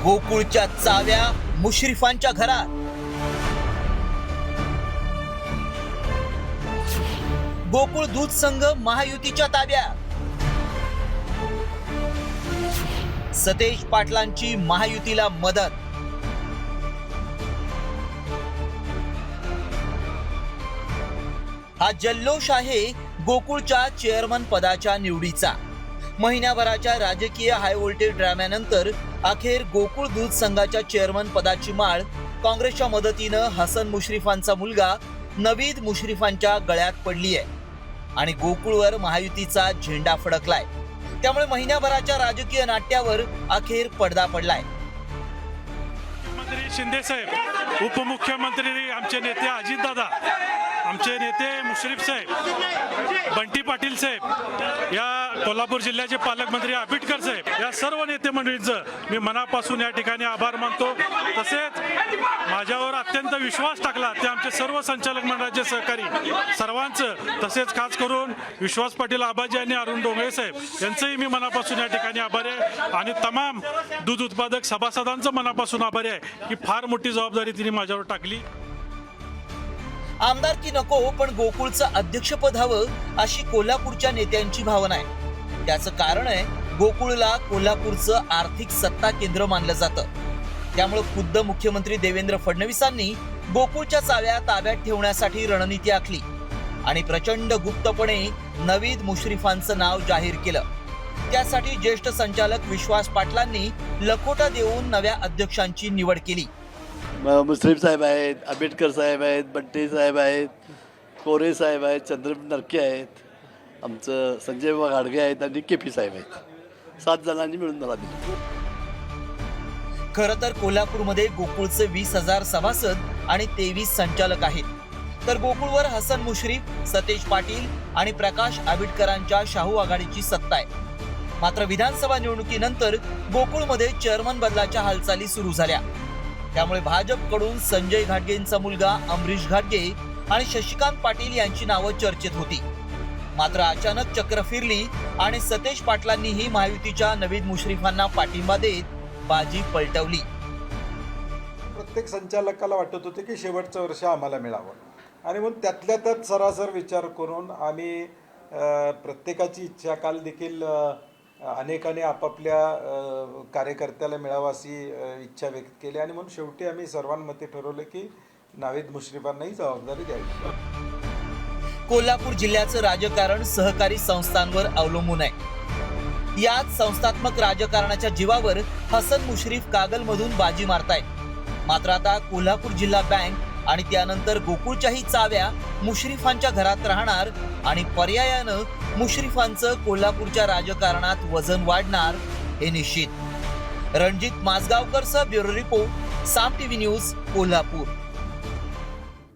गोकुळच्या चाव्या मुश्रीफांच्या घरात। गोकुळ दूध संघ महायुतीच्या ताब्यात। सतेज पाटलांची महायुतीला मदत। हा जल्लोष आहे गोकुळच्या चेअरमन पदाच्या निवडीचा। महिन्याभराच्या राजकीय हाय व्होल्टेज ड्राम्यानंतर अखेर गोकुळ दूध संघाच्या चेअरमन पदाची माळ काँग्रेसच्या मदतीनं हसन मुश्रीफांचा मुलगा नवीद मुश्रीफांच्या गळ्यात पडली आहे आणि गोकुळवर महायुतीचा झेंडा फडकलाय। त्यामुळे महिन्याभराच्या राजकीय नाट्यावर अखेर पडदा पडलाय। मुख्यमंत्री शिंदे साहेब, उपमुख्यमंत्री आमचे नेते अजितदादा, आमचे नेते मुश्रीफ साहेब, बंटी पाटील साहेब, या कोल्हापूर जिल्ह्याचे पालकमंत्री आबिटकर साहेब, या सर्व नेते मंडळींचं मी मनापासून या ठिकाणी आभार मानतो। तसेच माझ्यावर अत्यंत विश्वास टाकला ते आमचे सर्व संचालक मंडळाचे सहकारी सर्वांचं, तसेच खास करून विश्वास पाटील आबाजी आणि अरुण डोंगळे साहेब यांचंही मी मनापासून या ठिकाणी आभारी आहे आणि तमाम दूध उत्पादक सभासदांचं मनापासून आभारी आहे की फार मोठी जबाबदारी तिने माझ्यावर टाकली। आमदारकी नको पण गोकुळचं अध्यक्षपद हवं अशी कोल्हापूरच्या नेत्यांची भावना आहे। त्याचं कारण आहे गोकुळला कोल्हापूरचं आर्थिक सत्ता केंद्र मानलं जातं। त्यामुळे खुद्द मुख्यमंत्री देवेंद्र फडणवीसांनी गोकुळच्या चाव्या ताब्यात ठेवण्यासाठी रणनीती आखली आणि प्रचंड गुप्तपणे नवीद मुश्रीफांचं नाव जाहीर केलं। त्यासाठी ज्येष्ठ संचालक विश्वास पाटलांनी लखोटा देऊन नव्या अध्यक्षांची निवड केली। मुश्रीफ साहेब आहेत, आंबेडकर साहेब आहेत, बंटी साहेब आहेत, कोरे साहेब आहेत, चंद्रपूर नरके आहेत, आमचं संजय घाडगे आहेत आणि केपी साहेब आहेत। 7 जणांनी मिळून मला दिलं। खरं तर कोल्हापूरमध्ये गोकुळचे 20,000 सभासद आणि 23 संचालक आहेत। तर गोकुळवर हसन मुश्रीफ, सतेज पाटील आणि प्रकाश आबिटकरांच्या शाहू आघाडीची सत्ता आहे। मात्र विधानसभा निवडणुकीनंतर गोकुळमध्ये चेअरमन बदलाच्या हालचाली सुरू झाल्या। त्यामुळे भाजपकडून संजय घाटगेंचा मुलगा अमरीश घाटगे आणि शशिकांत पाटील यांची नावं चर्चेत होती। मात्र अचानक चक्र फिरली आणि सतेज पाटलांनीही महायुतीच्या नवीद मुश्रीफांना पाठिंबा देत बाजी पलटवली। प्रत्येक संचालकाला वाटत होते की शेवटचं वर्ष आम्हाला मिळावं आणि म्हणून त्यातल्या त्यात सरासर विचार करून आम्ही प्रत्येकाची इच्छा, काल देखील अनेकांनी आपापल्या कार्यकर्त्याला मिळावं अशी इच्छा व्यक्त केली आणि म्हणून शेवटी आम्ही सर्वांमते ठरवलं की नावीद मुश्रीफांनाही जबाबदारी द्यावी। कोल्हापूर जिल्ह्याचं राजकारण सहकारी संस्थांवर अवलंबून आहे। यात संस्थात्मक राजकारणाच्या जीवावर हसन मुश्रीफ कागलमधून बाजी मारतायत। मात्र आता कोल्हापूर जिल्हा बँक आणि त्यानंतर गोकुळच्याही चाव्या मुश्रीफांच्या घरात राहणार आणि पर्यायानं मुश्रीफांचं कोल्हापूरच्या राजकारणात वजन वाढणार हे निश्चित। रणजित माजगावकरसह ब्युरो रिपोर्ट, साम टीव्ही न्यूज, कोल्हापूर।